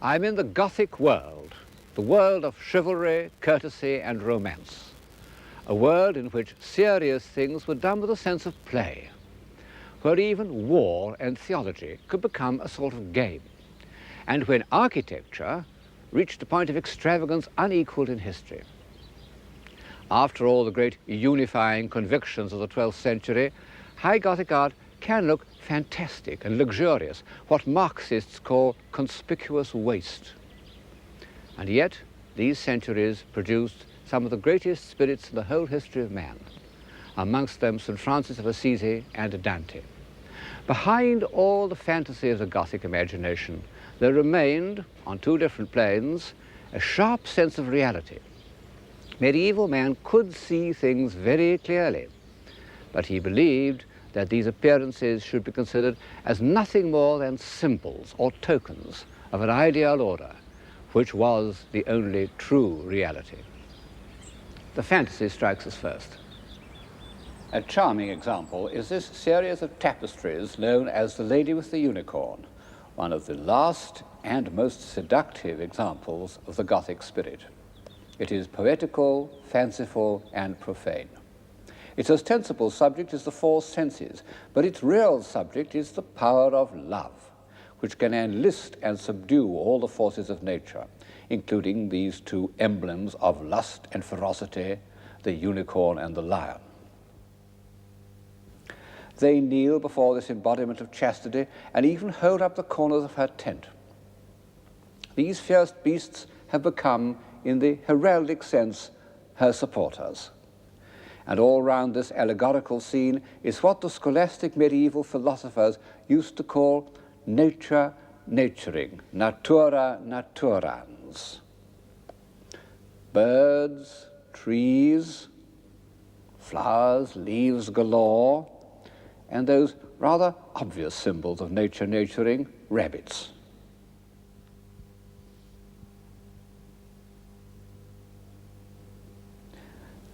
I'm in the Gothic world, the world of chivalry, courtesy and romance. A world in which serious things were done with a sense of play, where even war and theology could become a sort of game, and when architecture reached a point of extravagance unequaled in history. After all the great unifying convictions of the 12th century, high Gothic art can look fantastic and luxurious, what Marxists call conspicuous waste. And yet, these centuries produced some of the greatest spirits in the whole history of man, amongst them St. Francis of Assisi and Dante. Behind all the fantasy of the Gothic imagination, there remained, on two different planes, a sharp sense of reality. Medieval man could see things very clearly, but he believed that these appearances should be considered as nothing more than symbols or tokens of an ideal order, which was the only true reality. The fantasy strikes us first. A charming example is this series of tapestries known as The Lady with the Unicorn, one of the last and most seductive examples of the Gothic spirit. It is poetical, fanciful, and profane. Its ostensible subject is the four senses, but its real subject is the power of love, which can enlist and subdue all the forces of nature, including these two emblems of lust and ferocity, the unicorn and the lion. They kneel before this embodiment of chastity and even hold up the corners of her tent. These fierce beasts have become, in the heraldic sense, her supporters. And all round this allegorical scene is what the scholastic medieval philosophers used to call nature naturing, natura naturans. Birds, trees, flowers, leaves galore, and those rather obvious symbols of nature naturing, rabbits.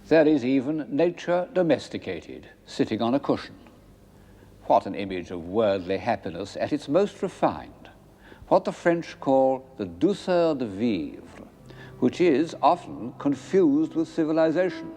There is even nature domesticated, sitting on a cushion. What an image of worldly happiness at its most refined, what the French call the douceur de vivre, which is often confused with civilization.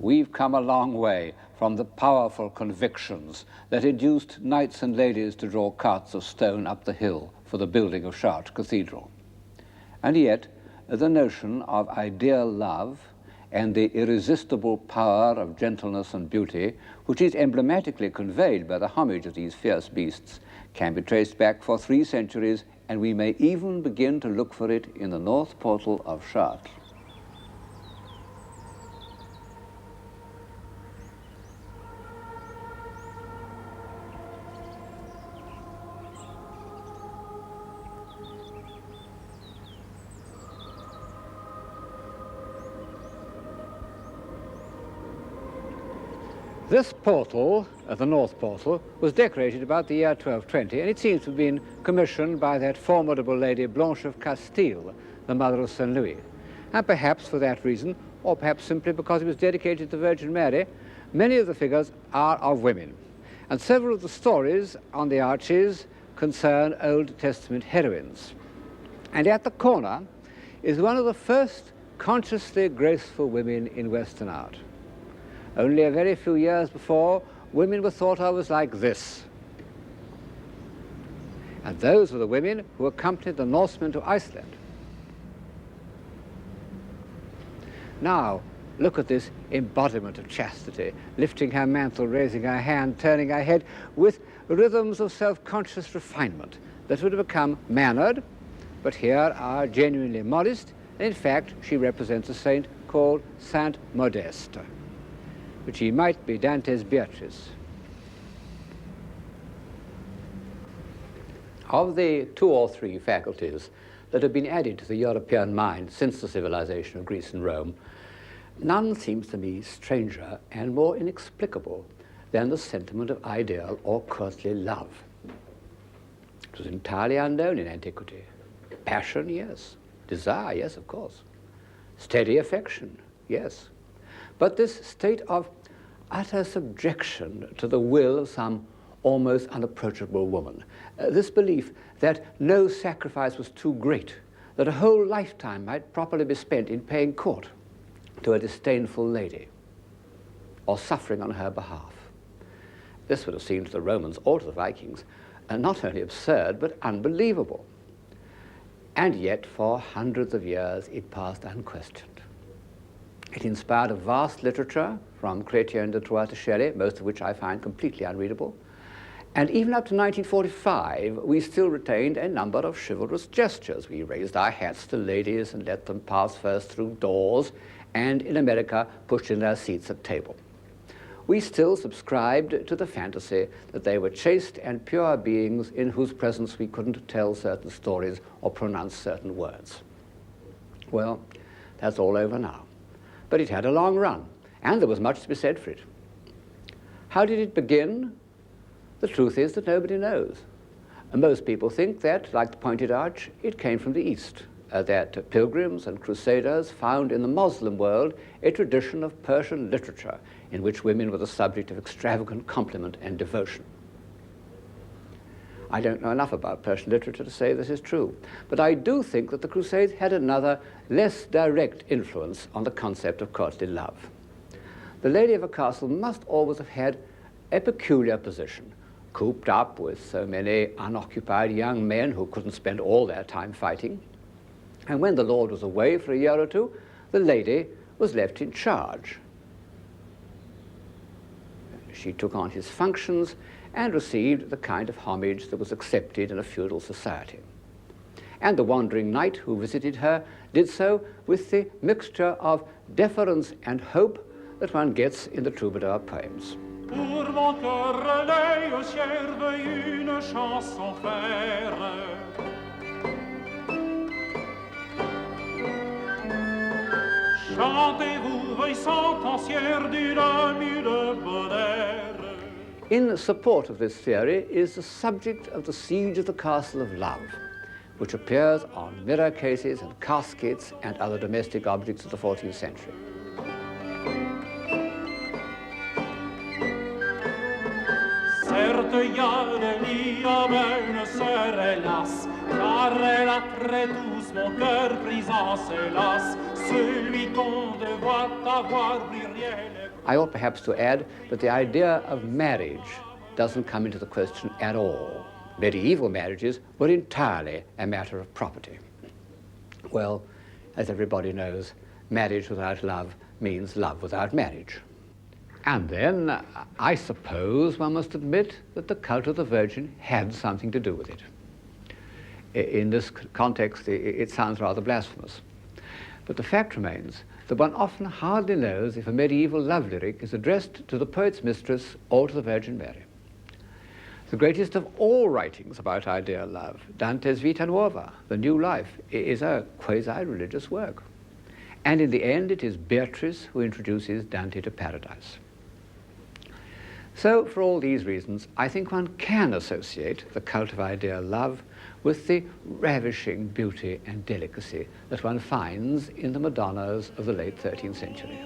We've come a long way from the powerful convictions that induced knights and ladies to draw carts of stone up the hill for the building of Chartres Cathedral. And yet, the notion of ideal love and the irresistible power of gentleness and beauty, which is emblematically conveyed by the homage of these fierce beasts, can be traced back for 3 centuries, and we may even begin to look for it in the north portal of Chartres. This portal, the north portal, was decorated about the year 1220, and it seems to have been commissioned by that formidable lady Blanche of Castile, the mother of St. Louis. And perhaps for that reason, or perhaps simply because it was dedicated to the Virgin Mary, many of the figures are of women. And several of the stories on the arches concern Old Testament heroines. And at the corner is one of the first consciously graceful women in Western art. Only a very few years before, women were thought of as like this. And those were the women who accompanied the Norsemen to Iceland. Now, look at this embodiment of chastity, lifting her mantle, raising her hand, turning her head, with rhythms of self-conscious refinement that would have become mannered, but here are genuinely modest. And in fact, she represents a saint called Saint Modeste, which he might be Dante's Beatrice. Of the 2 or 3 faculties that have been added to the European mind since the civilization of Greece and Rome, none seems to me stranger and more inexplicable than the sentiment of ideal or courtly love. It was entirely unknown in antiquity. Passion, yes. Desire, yes, of course. Steady affection, yes. But this state of utter subjection to the will of some almost unapproachable woman, this belief that no sacrifice was too great, that a whole lifetime might properly be spent in paying court to a disdainful lady or suffering on her behalf. This would have seemed to the Romans or to the Vikings not only absurd but unbelievable. And yet for hundreds of years it passed unquestioned. It inspired a vast literature from Chrétien de Troyes to Shelley, most of which I find completely unreadable. And even up to 1945, we still retained a number of chivalrous gestures. We raised our hats to ladies and let them pass first through doors, and in America, pushed in their seats at table. We still subscribed to the fantasy that they were chaste and pure beings in whose presence we couldn't tell certain stories or pronounce certain words. Well, that's all over now. But it had a long run, and there was much to be said for it. How did it begin? The truth is that nobody knows. And most people think that, like the pointed arch, it came from the East, that pilgrims and crusaders found in the Muslim world a tradition of Persian literature in which women were the subject of extravagant compliment and devotion. I don't know enough about Persian literature to say this is true, but I do think that the Crusades had another, less direct influence on the concept of courtly love. The lady of a castle must always have had a peculiar position, cooped up with so many unoccupied young men who couldn't spend all their time fighting. And when the lord was away for a year or two, the lady was left in charge. She took on his functions and received the kind of homage that was accepted in a feudal society. And the wandering knight who visited her did so with the mixture of deference and hope that one gets in the troubadour poems. Pour mon cœur relais au ciel veuille une chanson faire. Chantez-vous, veuille sentencière d'une mille bonheur. In support of this theory is the subject of the siege of the Castle of Love, which appears on mirror cases and caskets and other domestic objects of the 14th century. Certes, y a le lit à une sœur, hélas, car elle a très tous mon cœur pris en ses lacs, celui qu'on devait avoir brillerait. I ought perhaps to add that the idea of marriage doesn't come into the question at all. Medieval marriages were entirely a matter of property. Well, as everybody knows, marriage without love means love without marriage. And then, I suppose one must admit that the cult of the Virgin had something to do with it. In this context, it sounds rather blasphemous. But the fact remains that one often hardly knows if a medieval love lyric is addressed to the poet's mistress or to the Virgin Mary. The greatest of all writings about ideal love, Dante's Vita Nuova, The New Life, is a quasi-religious work. And in the end, it is Beatrice who introduces Dante to paradise. So, for all these reasons, I think one can associate the cult of ideal love with the ravishing beauty and delicacy that one finds in the Madonnas of the late 13th century.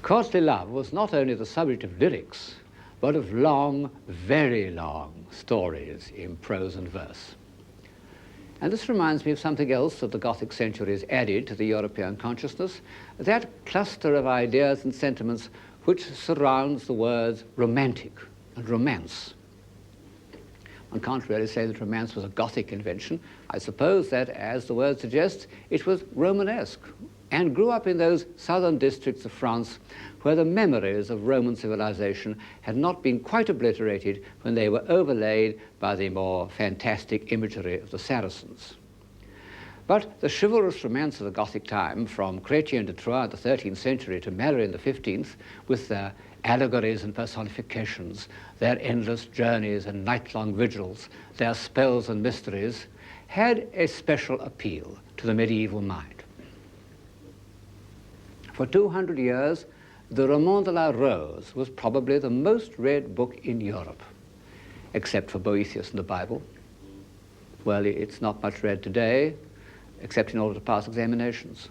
courtly love was not only the subject of lyrics, but of long, very long stories in prose and verse. And this reminds me of something else that the Gothic centuries added to the European consciousness, that cluster of ideas and sentiments which surrounds the words romantic and romance. One can't really say that romance was a Gothic invention. I suppose that, as the word suggests, it was Romanesque and grew up in those southern districts of France where the memories of Roman civilization had not been quite obliterated when they were overlaid by the more fantastic imagery of the Saracens. But the chivalrous romance of the Gothic time, from Chrétien de Troyes in the 13th century to Mary in the 15th, with their allegories and personifications, their endless journeys and night-long vigils, their spells and mysteries, had a special appeal to the medieval mind. For 200 years, the Roman de la Rose was probably the most read book in Europe, except for Boethius and the Bible. Well, it's not much read today, except in order to pass examinations.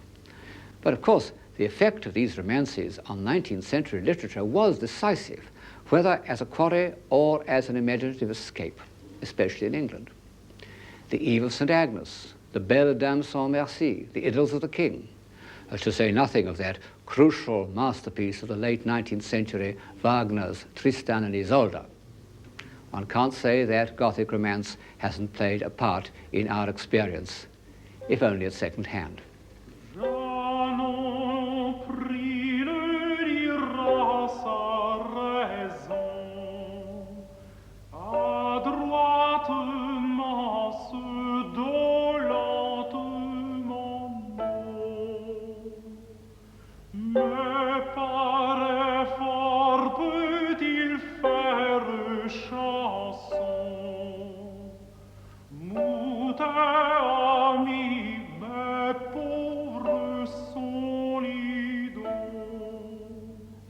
But of course, the effect of these romances on 19th century literature was decisive, whether as a quarry or as an imaginative escape, especially in England. The Eve of St. Agnes, the Belle Dame sans Merci, the Idylls of the King, to say nothing of that crucial masterpiece of the late 19th century, Wagner's Tristan and Isolde. One can't say that Gothic romance hasn't played a part in our experience, if only at second hand.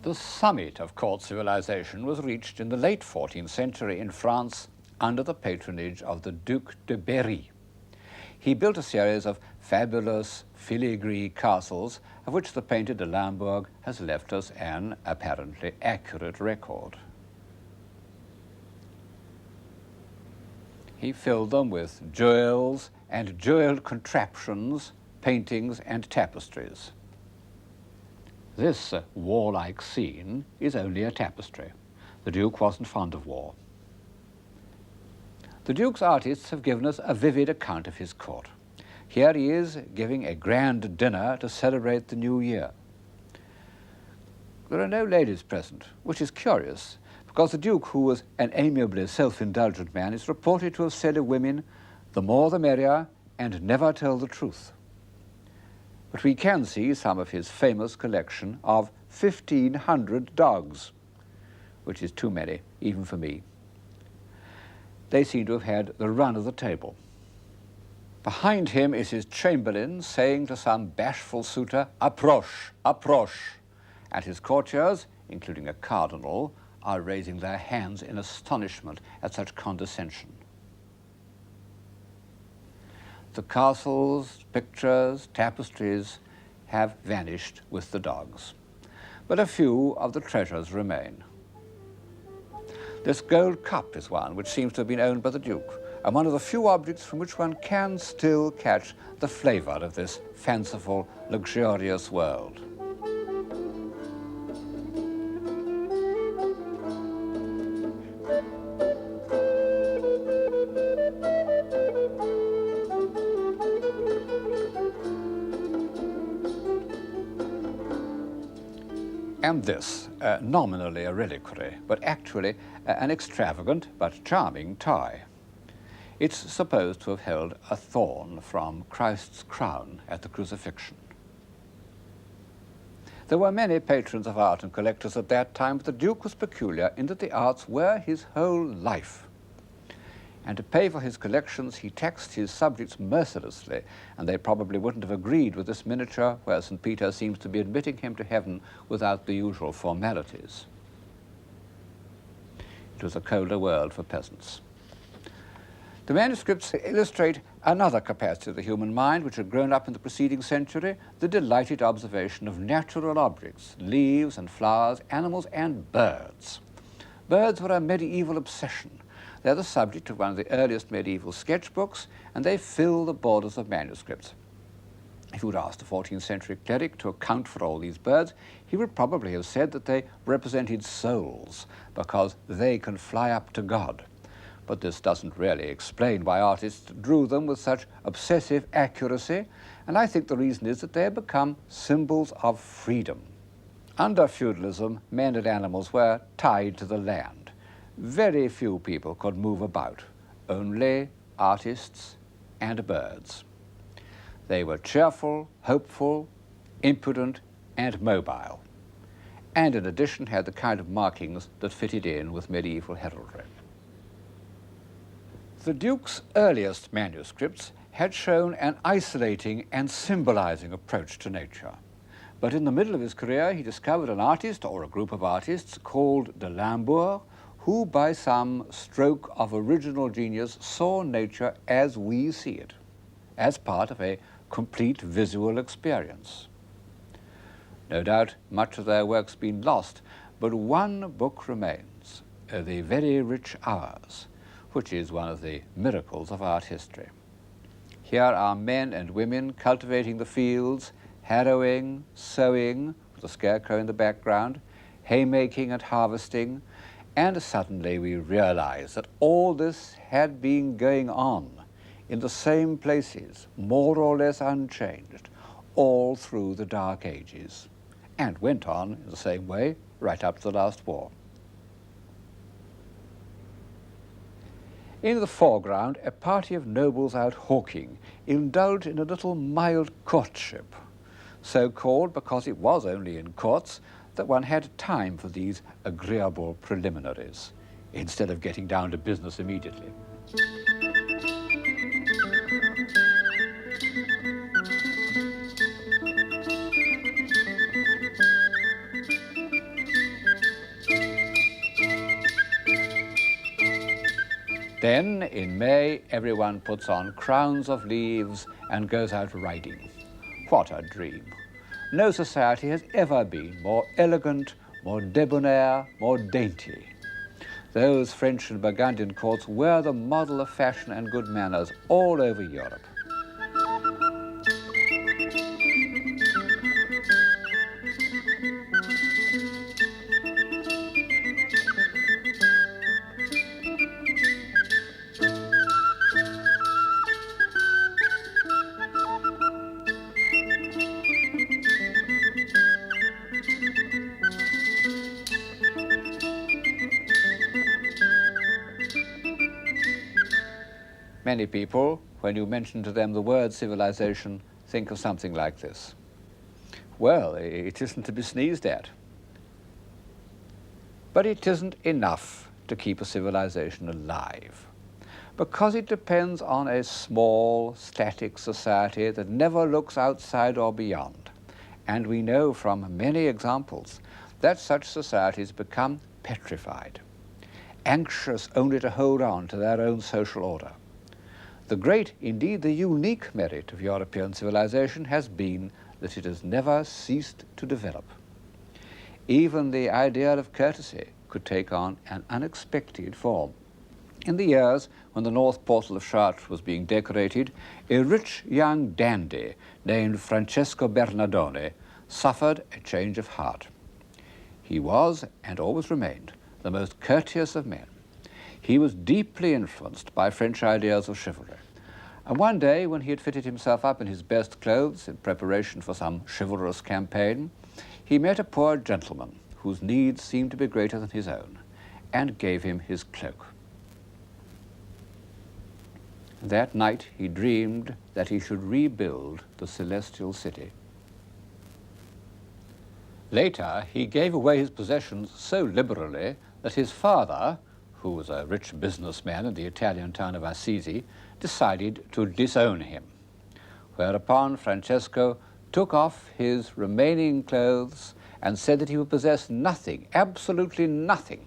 The summit of court civilization was reached in the late 14th century in France under the patronage of the Duc de Berry. He built a series of fabulous filigree castles, of which the painter de Limbourg has left us an apparently accurate record. He filled them with jewels and jeweled contraptions, paintings and tapestries. This warlike scene is only a tapestry. The Duke wasn't fond of war. The Duke's artists have given us a vivid account of his court. Here he is giving a grand dinner to celebrate the new year. There are no ladies present, which is curious, because the Duke, who was an amiably self-indulgent man, is reported to have said of women, "The more the merrier, and never tell the truth." But we can see some of his famous collection of 1,500 dogs, which is too many, even for me. They seem to have had the run of the table. Behind him is his chamberlain saying to some bashful suitor, "Approche, approche," and his courtiers, including a cardinal, are raising their hands in astonishment at such condescension. The castles, pictures, tapestries have vanished with the dogs, but a few of the treasures remain. This gold cup is one which seems to have been owned by the Duke, and one of the few objects from which one can still catch the flavor of this fanciful, luxurious world. And this, nominally a reliquary, but actually an extravagant but charming tie. It's supposed to have held a thorn from Christ's crown at the crucifixion. There were many patrons of art and collectors at that time, but the Duke was peculiar in that the arts were his whole life. And to pay for his collections, he taxed his subjects mercilessly, and they probably wouldn't have agreed with this miniature where St. Peter seems to be admitting him to heaven without the usual formalities. It was a colder world for peasants. The manuscripts illustrate Another capacity of the human mind which had grown up in the preceding century, the delighted observation of natural objects, leaves and flowers, animals and birds. Birds were a medieval obsession. They're the subject of one of the earliest medieval sketchbooks, and they fill the borders of manuscripts. If you would ask the 14th century cleric to account for all these birds, he would probably have said that they represented souls, because they can fly up to God. But this doesn't really explain why artists drew them with such obsessive accuracy, and I think the reason is that they have become symbols of freedom. Under feudalism, men and animals were tied to the land. Very few people could move about, only artists and birds. They were cheerful, hopeful, impudent, and mobile, and in addition had the kind of markings that fitted in with medieval heraldry. The Duke's earliest manuscripts had shown an isolating and symbolizing approach to nature. But in the middle of his career, he discovered an artist or a group of artists called de Limbourg, who by some stroke of original genius saw nature as we see it, as part of a complete visual experience. No doubt much of their work's been lost, but one book remains, The Very Rich Hours, which is one of the miracles of art history. Here are men and women cultivating the fields, harrowing, sowing, with a scarecrow in the background, haymaking and harvesting, and suddenly we realize that all this had been going on in the same places, more or less unchanged, all through the Dark Ages, and went on in the same way right up to the last war. In the foreground, a party of nobles out hawking indulged in a little mild courtship, so called because it was only in courts that one had time for these agreeable preliminaries, instead of getting down to business immediately. Then, in May, everyone puts on crowns of leaves and goes out riding. What a dream! No society has ever been more elegant, more debonair, more dainty. Those French and Burgundian courts were the model of fashion and good manners all over Europe. Many people, when you mention to them the word civilization, think of something like this. Well, it isn't to be sneezed at. But it isn't enough to keep a civilization alive, because it depends on a small, static society that never looks outside or beyond. And we know from many examples that such societies become petrified, anxious only to hold on to their own social order. The great, indeed the unique merit of European civilization has been that it has never ceased to develop. Even the idea of courtesy could take on an unexpected form. In the years when the north portal of Chartres was being decorated, a rich young dandy named Francesco Bernardone suffered a change of heart. He was, and always remained, the most courteous of men. He was deeply influenced by French ideas of chivalry. And one day, when he had fitted himself up in his best clothes in preparation for some chivalrous campaign, he met a poor gentleman whose needs seemed to be greater than his own, and gave him his cloak. That night he dreamed that he should rebuild the celestial city. Later, he gave away his possessions so liberally that his father, who was a rich businessman in the Italian town of Assisi, decided to disown him, whereupon Francesco took off his remaining clothes and said that he would possess nothing, absolutely nothing.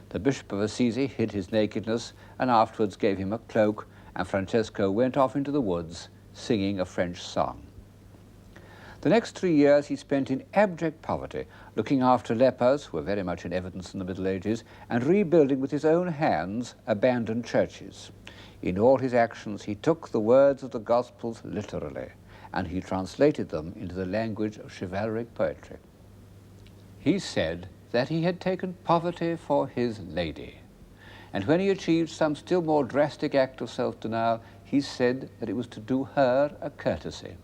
The Bishop of Assisi hid his nakedness and afterwards gave him a cloak and Francesco went off into the woods singing a French song. The next 3 years he spent in abject poverty, looking after lepers, who were very much in evidence in the Middle Ages, and rebuilding with his own hands abandoned churches. In all his actions he took the words of the Gospels literally, and he translated them into the language of chivalric poetry. He said that he had taken poverty for his lady, and when he achieved some still more drastic act of self-denial, he said that it was to do her a courtesy.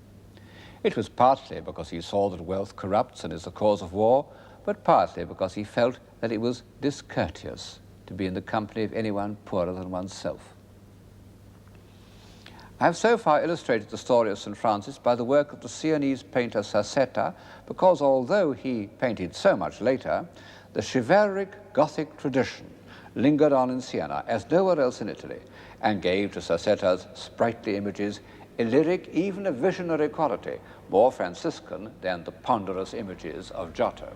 It was partly because he saw that wealth corrupts and is the cause of war, but partly because he felt that it was discourteous to be in the company of anyone poorer than oneself. I have so far illustrated the story of St. Francis by the work of the Sienese painter Sassetta, because although he painted so much later, the chivalric Gothic tradition lingered on in Siena as nowhere else in Italy, and gave to Sassetta's sprightly images a lyric, even a visionary quality, more Franciscan than the ponderous images of Giotto.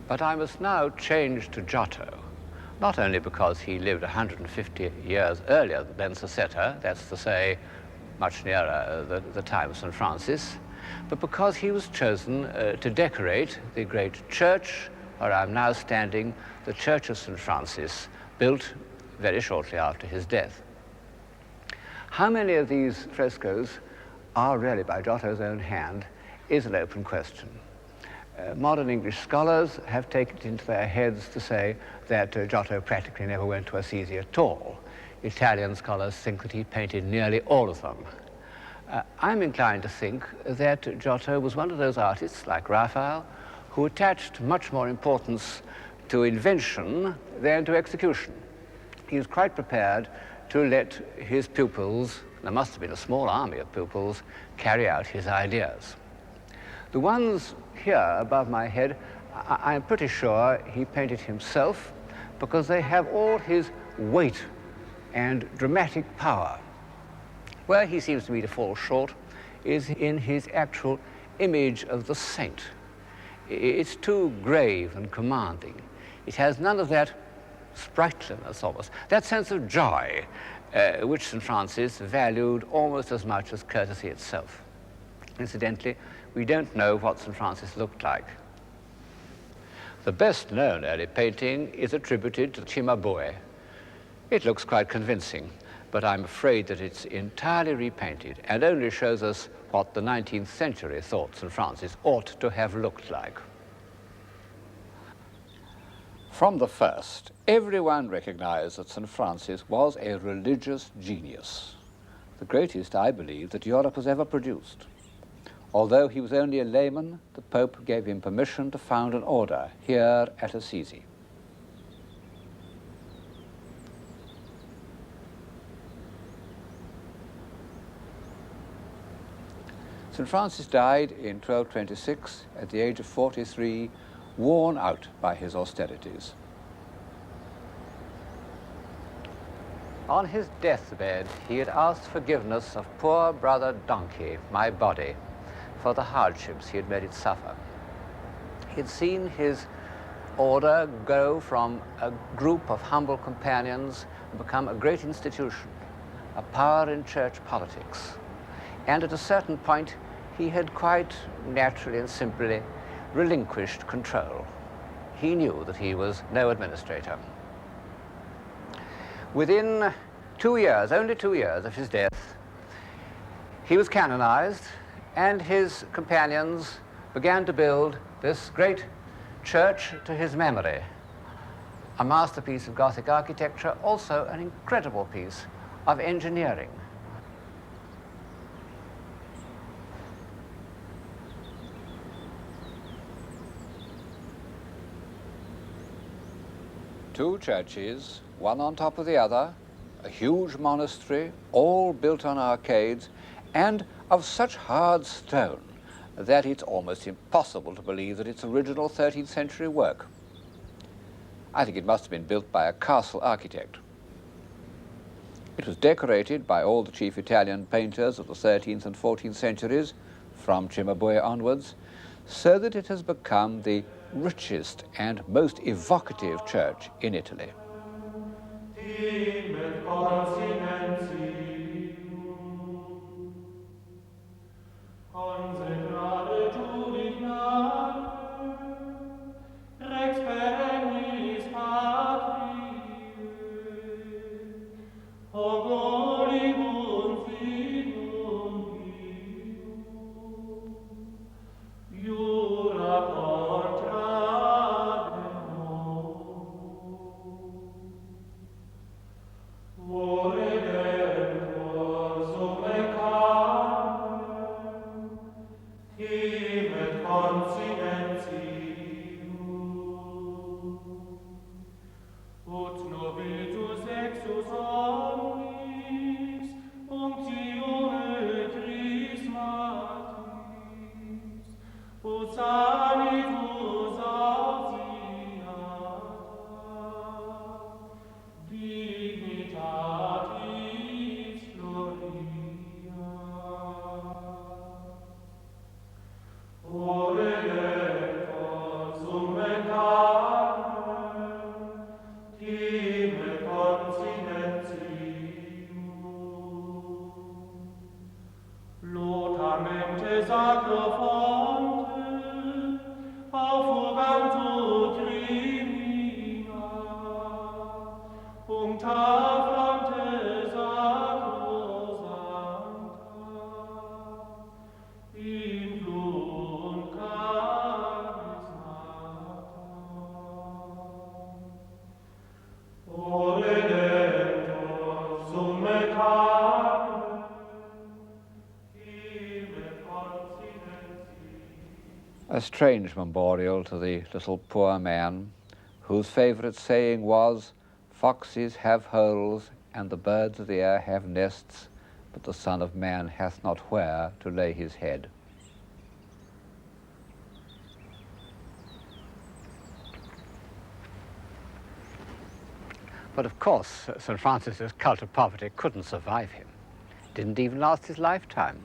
But I must now change to Giotto, not only because he lived 150 years earlier than Sassetta, that's to say, much nearer the time of St. Francis, but because he was chosen to decorate the great church where I'm now standing, the Church of St. Francis, built very shortly after his death. How many of these frescoes are really by Giotto's own hand is an open question. Modern English scholars have taken it into their heads to say that Giotto practically never went to Assisi at all. Italian scholars think that he painted nearly all of them. I'm inclined to think that Giotto was one of those artists, like Raphael, who attached much more importance to invention than to execution. He was quite prepared to let his pupils, there must have been a small army of pupils, carry out his ideas. The ones here above my head, I'm pretty sure he painted himself because they have all his weight and dramatic power. Where he seems to me to fall short is in his actual image of the saint. It's too grave and commanding. It has none of that sprightliness almost, that sense of joy, which St. Francis valued almost as much as courtesy itself. Incidentally, we don't know what St. Francis looked like. The best known early painting is attributed to Cimabue. It looks quite convincing, but I'm afraid that it's entirely repainted and only shows us what the 19th century thought St. Francis ought to have looked like. From the first, everyone recognized that St. Francis was a religious genius, the greatest, I believe, that Europe has ever produced. Although he was only a layman, the Pope gave him permission to found an order here at Assisi. St. Francis died in 1226 at the age of 43, worn out by his austerities. On his deathbed, he had asked forgiveness of poor brother Donkey, my body, for the hardships he had made it suffer. He had seen his order go from a group of humble companions and become a great institution, a power in church politics. And at a certain point, he had quite naturally and simply relinquished control. He knew that he was no administrator. Within 2 years, only 2 years of his death, he was canonized, and his companions began to build this great church to his memory. A masterpiece of Gothic architecture, also an incredible piece of engineering. Two churches, one on top of the other, a huge monastery, all built on arcades, and of such hard stone that it's almost impossible to believe that it's original 13th century work. I think it must have been built by a castle architect. It was decorated by all the chief Italian painters of the 13th and 14th centuries, from Cimabue onwards, so that it has become the richest and most evocative church in Italy. Concentrare giudignare, rex perennis patriae, ogolibus fidum vium, iura contra demonum, voredentur summe carnem, timet continentium, ut novitus exus omnis, unctione Chrismatis, ut sanitus ausiata, dignitatis gloria. Ore lector summe carnem, timet continentium, lotamente sacro fonte, auffugantur crimina, puncta fronte sacrosanta, influunt caris natam. Ore lector summe carnem, timet continentium. A strange memorial to the little poor man, whose favourite saying was, "Foxes have holes, and the birds of the air have nests, but the Son of Man hath not where to lay his head." But of course, St. Francis's cult of poverty couldn't survive him. Didn't even last his lifetime.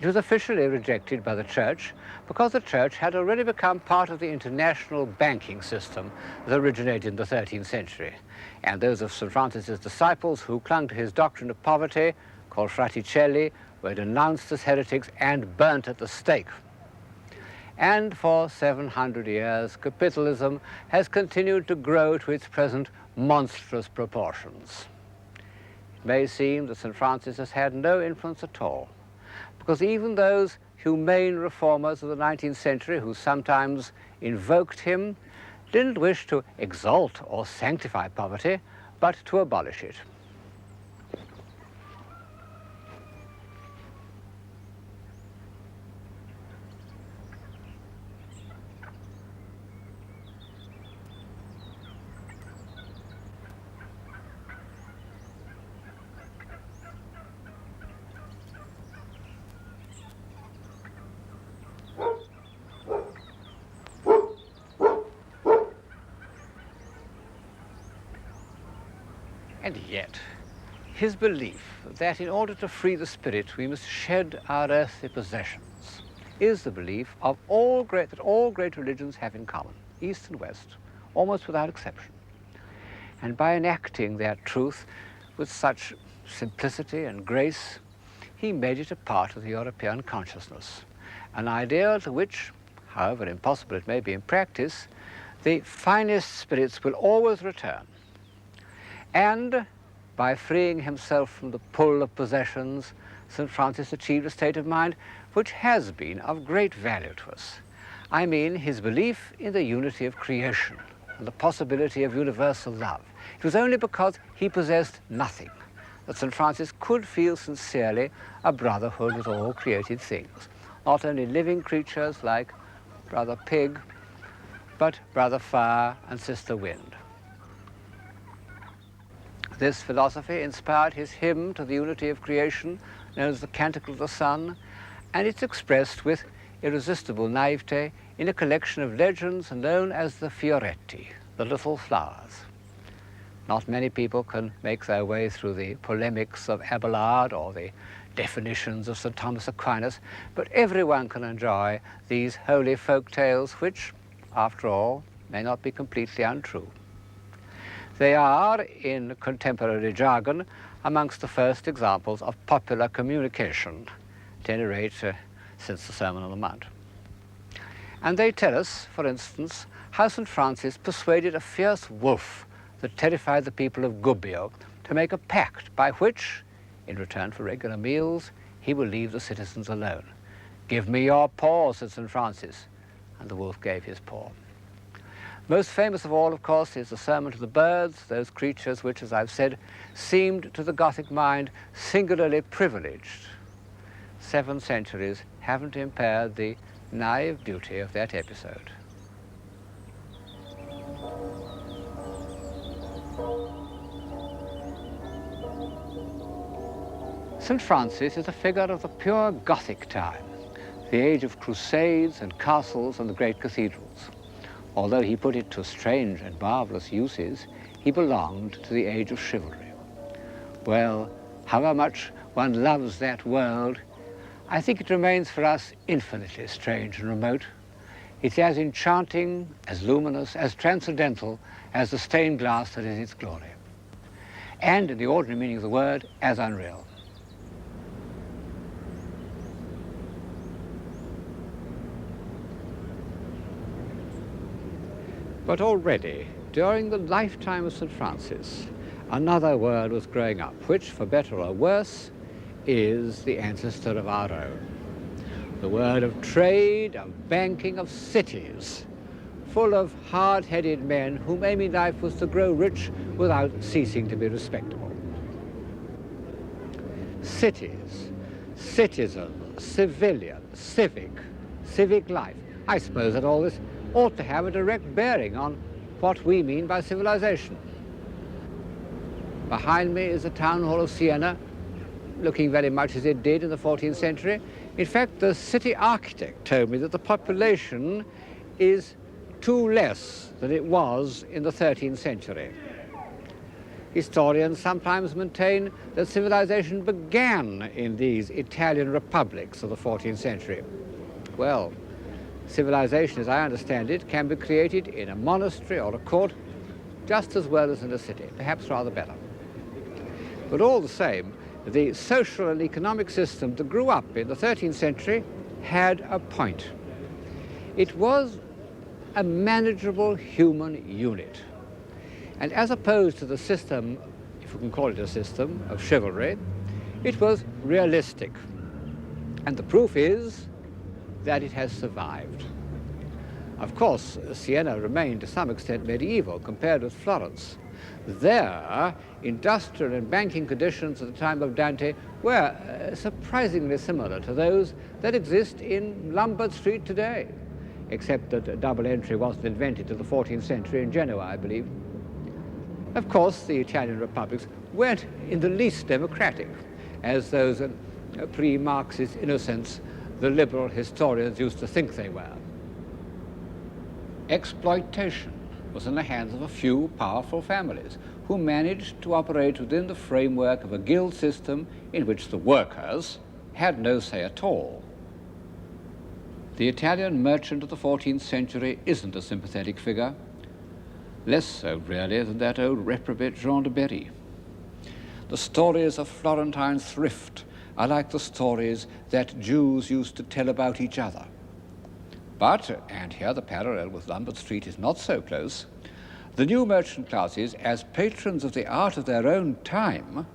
It was officially rejected by the Church because the Church had already become part of the international banking system that originated in the 13th century. And those of St. Francis's disciples who clung to his doctrine of poverty, called fraticelli, were denounced as heretics and burnt at the stake. And for 700 years, capitalism has continued to grow to its present monstrous proportions. It may seem that St. Francis has had no influence at all, because even those humane reformers of the 19th century who sometimes invoked him didn't wish to exalt or sanctify poverty, but to abolish it. And yet, his belief that in order to free the spirit we must shed our earthly possessions is the belief of that all great religions have in common, East and West, almost without exception. And by enacting their truth with such simplicity and grace, he made it a part of the European consciousness, an ideal to which, however impossible it may be in practice, the finest spirits will always return. And by freeing himself from the pull of possessions, St. Francis achieved a state of mind which has been of great value to us. I mean his belief in the unity of creation and the possibility of universal love. It was only because he possessed nothing that St. Francis could feel sincerely a brotherhood with all created things, not only living creatures like Brother Pig, but Brother Fire and Sister Wind. This philosophy inspired his hymn to the unity of creation, known as the Canticle of the Sun, and it's expressed with irresistible naivete in a collection of legends known as the Fioretti, the little flowers. Not many people can make their way through the polemics of Abelard or the definitions of St. Thomas Aquinas, but everyone can enjoy these holy folk tales which, after all, may not be completely untrue. They are, in contemporary jargon, amongst the first examples of popular communication, at any rate since the Sermon on the Mount. And they tell us, for instance, how St. Francis persuaded a fierce wolf that terrified the people of Gubbio to make a pact by which, in return for regular meals, he will leave the citizens alone. "Give me your paw," said St. Francis, and the wolf gave his paw. Most famous of all, of course, is the Sermon to the Birds, those creatures which, as I've said, seemed to the Gothic mind singularly privileged. 7 centuries haven't impaired the naive beauty of that episode. St. Francis is a figure of the pure Gothic time, the age of crusades and castles and the great cathedrals. Although he put it to strange and marvelous uses, he belonged to the age of chivalry. Well, however much one loves that world, I think it remains for us infinitely strange and remote. It's as enchanting, as luminous, as transcendental as the stained glass that is its glory. And, in the ordinary meaning of the word, as unreal. But already, during the lifetime of St. Francis, another word was growing up, which, for better or worse, is the ancestor of our own. The word of trade, of banking, of cities, full of hard-headed men whom aim in life was to grow rich without ceasing to be respectable. Cities, citizen, civilian, civic life. I suppose that all this ought to have a direct bearing on what we mean by civilization. Behind me is the town hall of Siena, looking very much as it did in the 14th century. In fact, the city architect told me that the population is 2 less than it was in the 13th century. Historians sometimes maintain that civilization began in these Italian republics of the 14th century. Well, civilization, as I understand it, can be created in a monastery or a court just as well as in a city, perhaps rather better. But all the same, the social and economic system that grew up in the 13th century had a point. It was a manageable human unit. And as opposed to the system, if we can call it a system, of chivalry, it was realistic. And the proof is that it has survived. Of course, Siena remained to some extent medieval compared with Florence. There, industrial and banking conditions at the time of Dante were surprisingly similar to those that exist in Lombard Street today, except that double entry wasn't invented till the 14th century in Genoa, I believe. Of course, the Italian republics weren't in the least democratic, as those pre-Marxist innocents the liberal historians used to think they were. Exploitation was in the hands of a few powerful families who managed to operate within the framework of a guild system in which the workers had no say at all. The Italian merchant of the 14th century isn't a sympathetic figure, less so really than that old reprobate Jean de Berry. The stories of Florentine thrift are like the stories that Jews used to tell about each other. But, and here the parallel with Lombard Street is not so close, the new merchant classes, as patrons of the art of their own time,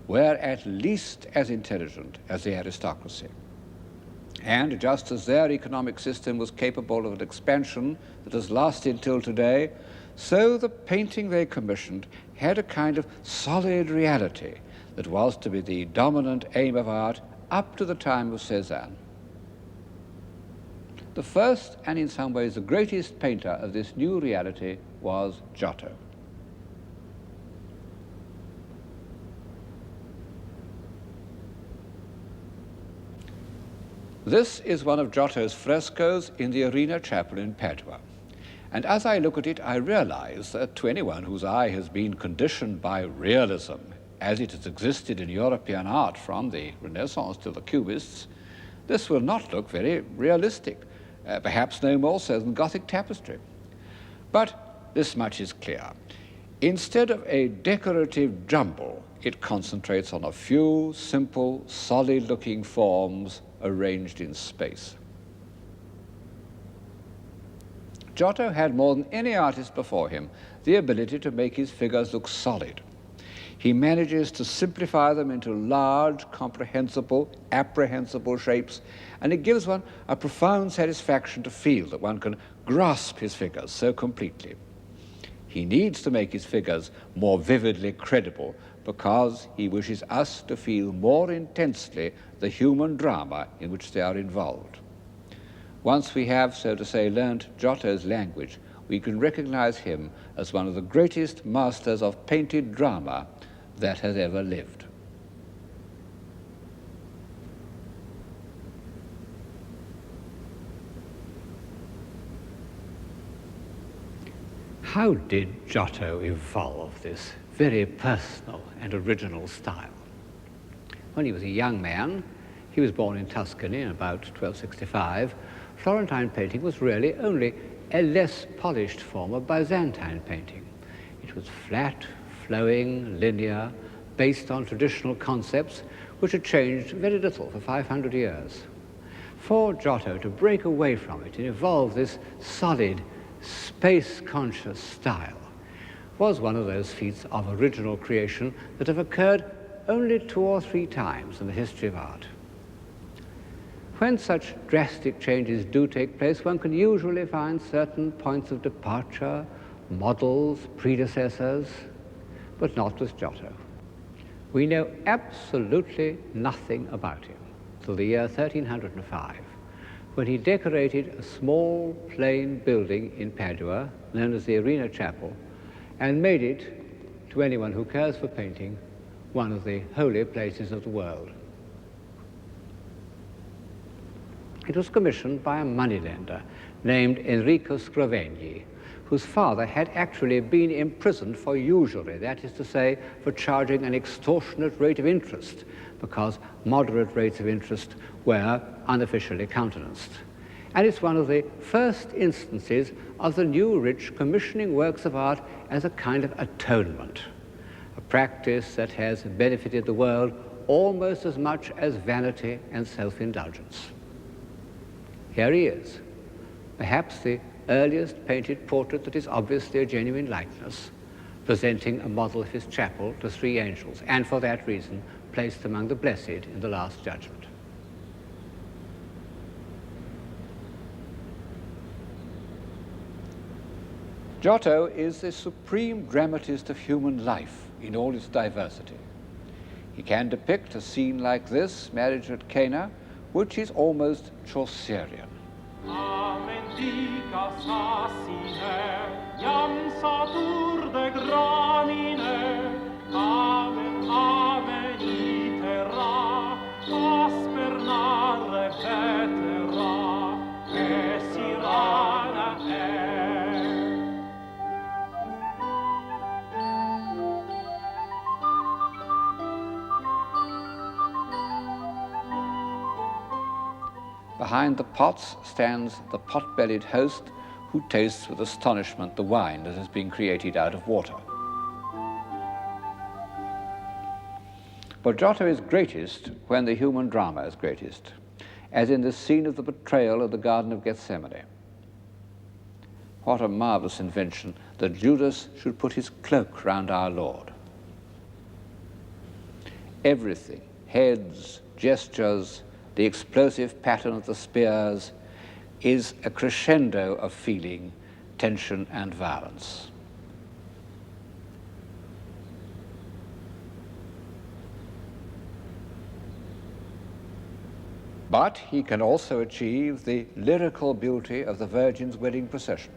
were at least as intelligent as the aristocracy. And just as their economic system was capable of an expansion that has lasted till today, so the painting they commissioned had a kind of solid reality that was to be the dominant aim of art up to the time of Cézanne. The first, and in some ways the greatest painter of this new reality was Giotto. This is one of Giotto's frescoes in the Arena Chapel in Padua. And as I look at it, I realize that to anyone whose eye has been conditioned by realism, as it has existed in European art from the Renaissance to the Cubists, this will not look very realistic, perhaps no more so than Gothic tapestry. But this much is clear. Instead of a decorative jumble, it concentrates on a few simple, solid-looking forms arranged in space. Giotto had, more than any artist before him, the ability to make his figures look solid. He manages to simplify them into large, comprehensible, apprehensible shapes, and it gives one a profound satisfaction to feel that one can grasp his figures so completely. He needs to make his figures more vividly credible because he wishes us to feel more intensely the human drama in which they are involved. Once we have, so to say, learned Giotto's language, we can recognize him as one of the greatest masters of painted drama that has ever lived. How did Giotto evolve this very personal and original style? When he was a young man, he was born in Tuscany in about 1265. Florentine painting was really only a less polished form of Byzantine painting. It was flat, flowing, linear, based on traditional concepts which had changed very little for 500 years. For Giotto to break away from it and evolve this solid, space-conscious style was one of those feats of original creation that have occurred only 2 or 3 times in the history of art. When such drastic changes do take place, one can usually find certain points of departure, models, predecessors, but not with Giotto. We know absolutely nothing about him till the year 1305, when he decorated a small plain building in Padua, known as the Arena Chapel, and made it, to anyone who cares for painting, one of the holy places of the world. It was commissioned by a moneylender named Enrico Scrovegni, whose father had actually been imprisoned for usury, that is to say, for charging an extortionate rate of interest, because moderate rates of interest were unofficially countenanced. And it's one of the first instances of the new rich commissioning works of art as a kind of atonement, a practice that has benefited the world almost as much as vanity and self-indulgence. Here he is, perhaps the earliest painted portrait that is obviously a genuine likeness, presenting a model of his chapel to 3 angels, and for that reason placed among the blessed in the Last Judgment. Giotto is the supreme dramatist of human life in all its diversity. He can depict a scene like this, marriage at Cana, which is almost Chaucerian. Amen dica sasine, iam satur de gramine, amen, amen itera, aspernare vetera, esirana Behind the pots stands the pot-bellied host who tastes with astonishment the wine that has been created out of water. But Giotto is greatest when the human drama is greatest, as in the scene of the betrayal of the Garden of Gethsemane. What a marvelous invention that Judas should put his cloak round our Lord. Everything, heads, gestures, the explosive pattern of the spears, is a crescendo of feeling, tension, and violence. But he can also achieve the lyrical beauty of the Virgin's wedding procession.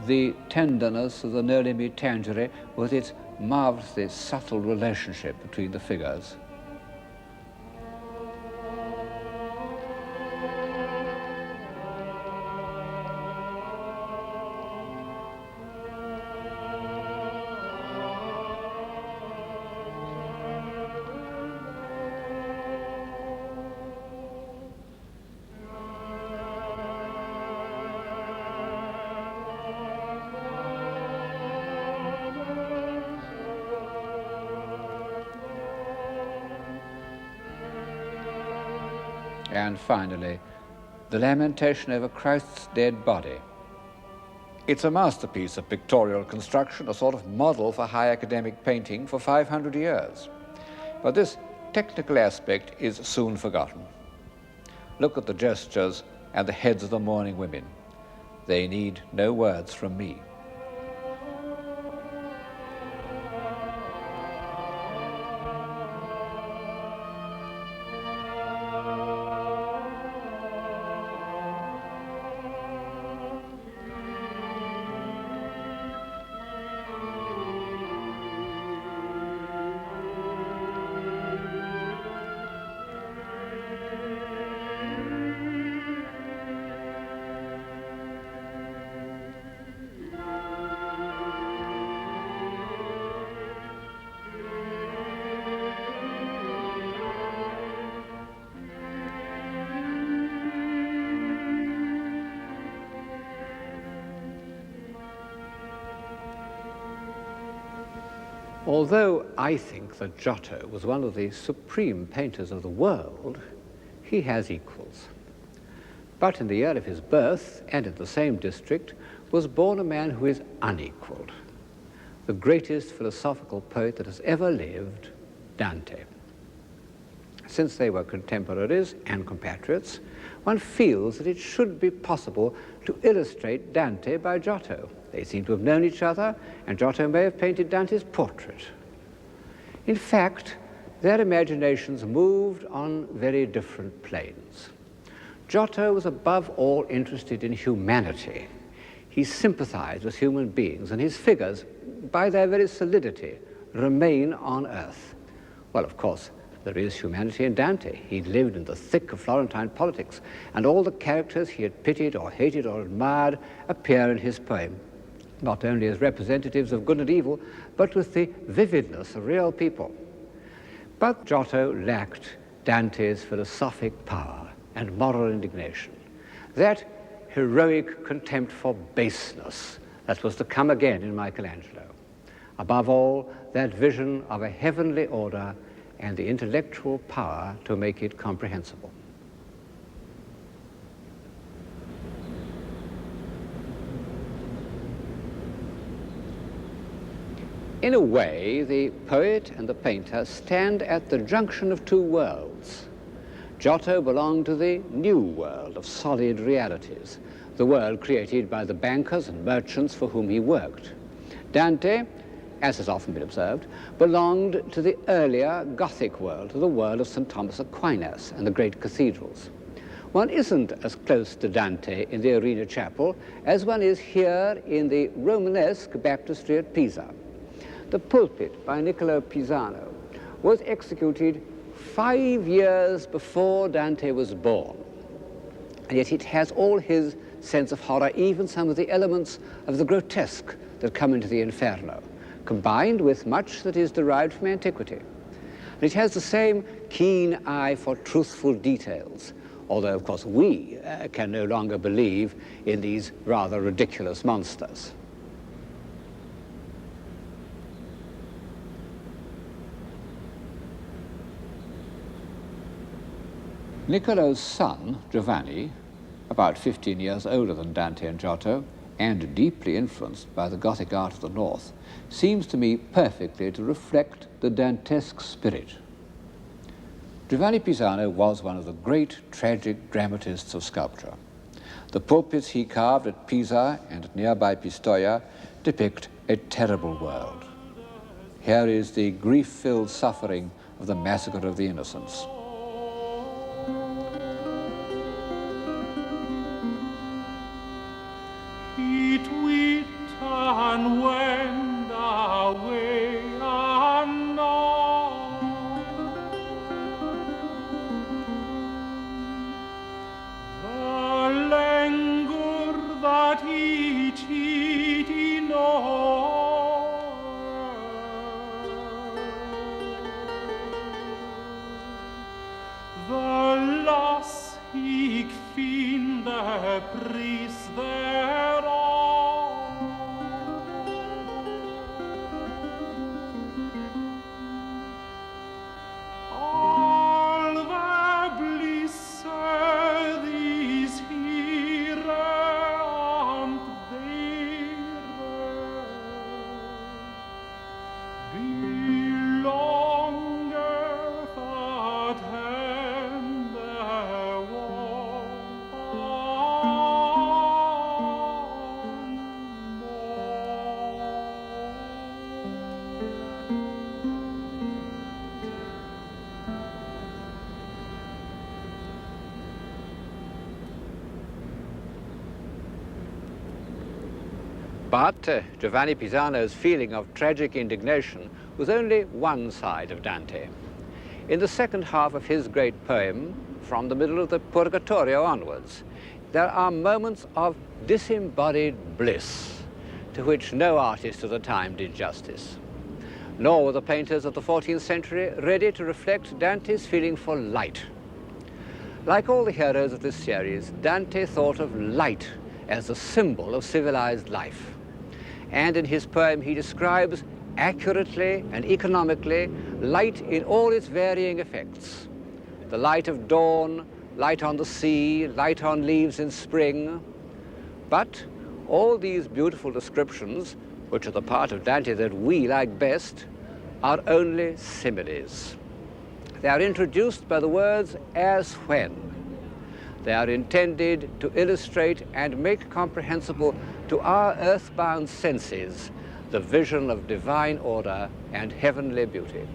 The tenderness of the Noli Me Tangere with its marvelously subtle relationship between the figures. And finally, the lamentation over Christ's dead body. It's a masterpiece of pictorial construction, a sort of model for high academic painting for 500 years. But this technical aspect is soon forgotten. Look at the gestures and the heads of the mourning women. They need no words from me. Although I think that Giotto was one of the supreme painters of the world, he has equals. But in the year of his birth, and in the same district, was born a man who is unequaled, the greatest philosophical poet that has ever lived, Dante. Since they were contemporaries and compatriots, one feels that it should be possible to illustrate Dante by Giotto. They seem to have known each other, and Giotto may have painted Dante's portrait. In fact, their imaginations moved on very different planes. Giotto was above all interested in humanity. He sympathized with human beings, and his figures, by their very solidity, remain on earth. Well, of course, there is humanity in Dante. He lived in the thick of Florentine politics, and all the characters he had pitied or hated or admired appear in his poem, not only as representatives of good and evil, but with the vividness of real people. But Giotto lacked Dante's philosophic power and moral indignation, that heroic contempt for baseness that was to come again in Michelangelo. Above all, that vision of a heavenly order and the intellectual power to make it comprehensible. In a way, the poet and the painter stand at the junction of two worlds. Giotto belonged to the new world of solid realities, the world created by the bankers and merchants for whom he worked. Dante, as has often been observed, belonged to the earlier Gothic world, to the world of St. Thomas Aquinas and the great cathedrals. One isn't as close to Dante in the Arena Chapel as one is here in the Romanesque baptistry at Pisa. The pulpit by Niccolo Pisano was executed 5 years before Dante was born, and yet it has all his sense of horror, even some of the elements of the grotesque that come into the Inferno, combined with much that is derived from antiquity. And it has the same keen eye for truthful details, although, of course, we can no longer believe in these rather ridiculous monsters. Niccolo's son, Giovanni, about 15 years older than Dante and Giotto, and deeply influenced by the Gothic art of the North, seems to me perfectly to reflect the Dantesque spirit. Giovanni Pisano was one of the great tragic dramatists of sculpture. The pulpits he carved at Pisa and at nearby Pistoia depict a terrible world. Here is the grief-filled suffering of the massacre of the innocents. And went away unknown. The languor that each he knows, the loss he finde pris thereof. But Giovanni Pisano's feeling of tragic indignation was only one side of Dante. In the second half of his great poem, from the middle of the Purgatorio onwards, there are moments of disembodied bliss to which no artist of the time did justice. Nor were the painters of the 14th century ready to reflect Dante's feeling for light. Like all the heroes of this series, Dante thought of light as a symbol of civilized life. And in his poem he describes accurately and economically light in all its varying effects. The light of dawn, light on the sea, light on leaves in spring. But all these beautiful descriptions, which are the part of Dante that we like best, are only similes. They are introduced by the words as when. They are intended to illustrate and make comprehensible to our earthbound senses the vision of divine order and heavenly beauty.